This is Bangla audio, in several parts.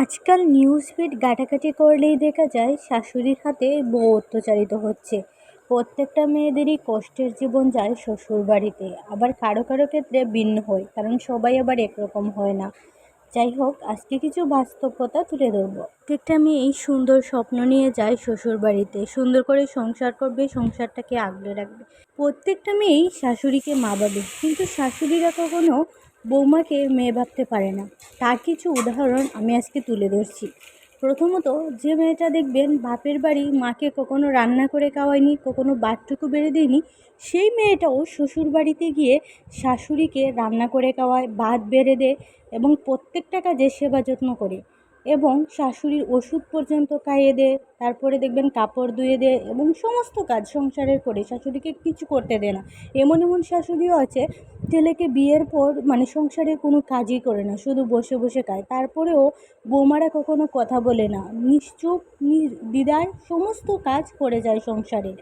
আজকাল নিউজ ফিড ঘাটাঘাটি করলেই দেখা যায় শাশুড়ির হাতে বউ অত্যাচারিত হচ্ছে। প্রত্যেকটা মেয়েদেরই কষ্টের জীবন যায় শ্বশুর বাড়িতে, আবার কারো কারো ক্ষেত্রে ভিন্ন হয়, কারণ সবাই আবার একরকম হয় না। যাই হোক, আজকে কিছু বাস্তবতা তুলে ধরবো। প্রত্যেকটা মেয়ে এই সুন্দর স্বপ্ন নিয়ে যায় শ্বশুর বাড়িতে, সুন্দর করে সংসার করবে, সংসারটাকে আগলে রাখবে। প্রত্যেকটা মেয়েই শাশুড়িকে মা ভাবে, কিন্তু শাশুড়িরা কখনো বৌমাকে মেয়ে ভাবতে পারে না। তার কিছু উদাহরণ আমি আজকে তুলে ধরছি। প্রথমত, যে মেয়েটা দেখবেন বাপের বাড়ি মাকে কখনো রান্না করে খাওয়ায়নি, কখনো ভাতটুকু বেড়ে দেয়নি, সেই মেয়েটাও শ্বশুর বাড়িতে গিয়ে শাশুড়িকে রান্না করে খাওয়ায়, ভাত বেড়ে দেয় এবং প্রত্যেকটা কাজে সেবা যত্ন করে, এবং শাশুড়ির ওষুধ পর্যন্ত খাইয়ে দেয়। তারপরে দেখবেন কাপড় ধুয়ে দেয় এবং সমস্ত কাজ সংসারের করে, শাশুড়িকে কিছু করতে দেয় না। এমন এমন শাশুড়িও আছে, ছেলেকে বিয়ের পর সংসারের কোনো কাজই করে না, শুধু বসে বসে খায়, তারপরেও বৌমারা কখনো কথা বলে না, নিশ্চুপ নির্দ্বিধায় সমস্ত কাজ করে যায় সংসারের।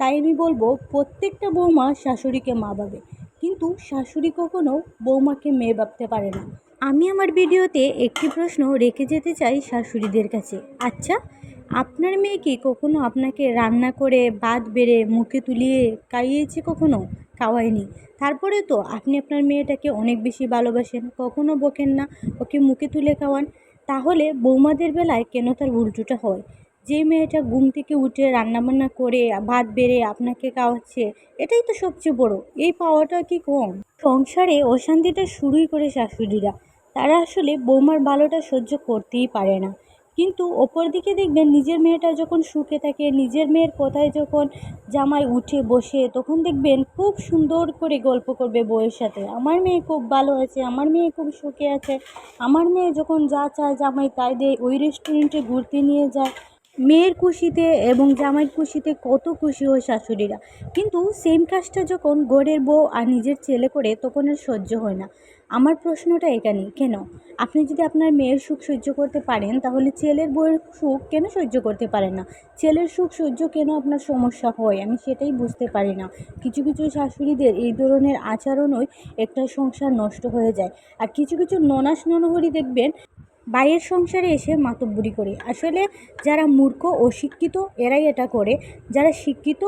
তাই আমি বলবো, প্রত্যেকটা বৌমা শাশুড়িকে মা ভাবে, কিন্তু শাশুড়ি কখনো বৌমাকে মেয়ে ভাবতে পারে না। আমি আমার ভিডিওতে একটি প্রশ্ন রেখে যেতে চাই শাশুড়িদের কাছে। আচ্ছা, আপনার মেয়ে কি কখনো আপনাকে রান্না করে ভাত বেড়ে মুখে তুলিয়ে খাইয়েছে? কখনো খাওয়ায়নি। তারপরে তো আপনি আপনার মেয়েটাকে অনেক বেশি ভালোবাসেন, কখনো বকেন না, ওকে মুখে তুলে খাওয়ান। তাহলে বৌমাদের বেলায় কেন তার উল্টোটা হয়? যে মেয়েটা ঘুম থেকে উঠে রান্নাবান্না করে ভাত বেড়ে আপনাকে খাওয়াচ্ছে, এটাই তো সবচেয়ে বড়। এই পাওয়াটা কি কম? সংসারে অশান্তিটা শুরুই করে শাশুড়িরা। তারা আসলে বৌমার ভালোটা সহ্য করতেই পারে না। কিন্তু অপরদিকে দেখবেন, নিজের মেয়েটা যখন সুখে থাকে, নিজের মেয়ের কথায় যখন জামাই উঠে বসে, তখন দেখবেন খুব সুন্দর করে গল্প করবে বউয়ের সাথে, আমার মেয়ে খুব ভালো আছে, আমার মেয়ে খুব সুখে আছে, আমার মেয়ে যখন যা চায় জামাই তাই দেয়, ওই রেস্টুরেন্টে ঘুরতে নিয়ে যায়। মেয়ের খুশিতে এবং জামাইয়ের খুশিতে কত খুশি হয় শাশুড়িরা। কিন্তু সেম কাজটা যখন ঘরের বউ আর নিজের ছেলে করে, তখন আর সহ্য হয় না। আমার প্রশ্নটা এখানেই, কেন? আপনি যদি আপনার মেয়ের সুখ সহ্য করতে পারেন, তাহলে ছেলের বউয়ের সুখ কেন সহ্য করতে পারেন না? ছেলের সুখ সহ্য কেন আপনার সমস্যা হয়, আমি সেটাই বুঝতে পারি না। কিছু কিছু শাশুড়িদের এই ধরনের আচরণই একটা সংসার নষ্ট হয়ে যায়। আর কিছু কিছু ননাস ননহরি দেখবেন বাইয়ের সংসারে এসে মাতব্বরি করে। আসলে যারা মূর্খ অশিক্ষিত এরাই এটা করে, যারা শিক্ষিত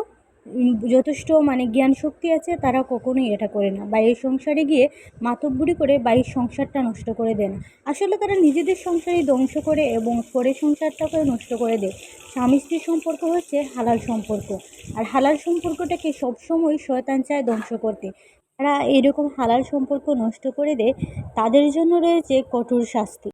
যথেষ্ট জ্ঞান শক্তি আছে, তারা কখনোই এটা করে না। বাইয়ের সংসারে গিয়ে মাতব্বরি করে বাইয়ের সংসারটা নষ্ট করে দেয় না। আসলে তারা নিজেদের সংসারই ধ্বংস করে এবং পরের সংসারটাকেও নষ্ট করে দেয়। স্বামী স্ত্রীর সম্পর্ক হচ্ছে হালাল সম্পর্ক, আর হালাল সম্পর্কটাকে সবসময় শয়তান চায় ধ্বংস করতে। তারা এরকম হালাল সম্পর্ক নষ্ট করে দেয়, তাদের জন্য রয়েছে কঠোর শাস্তি।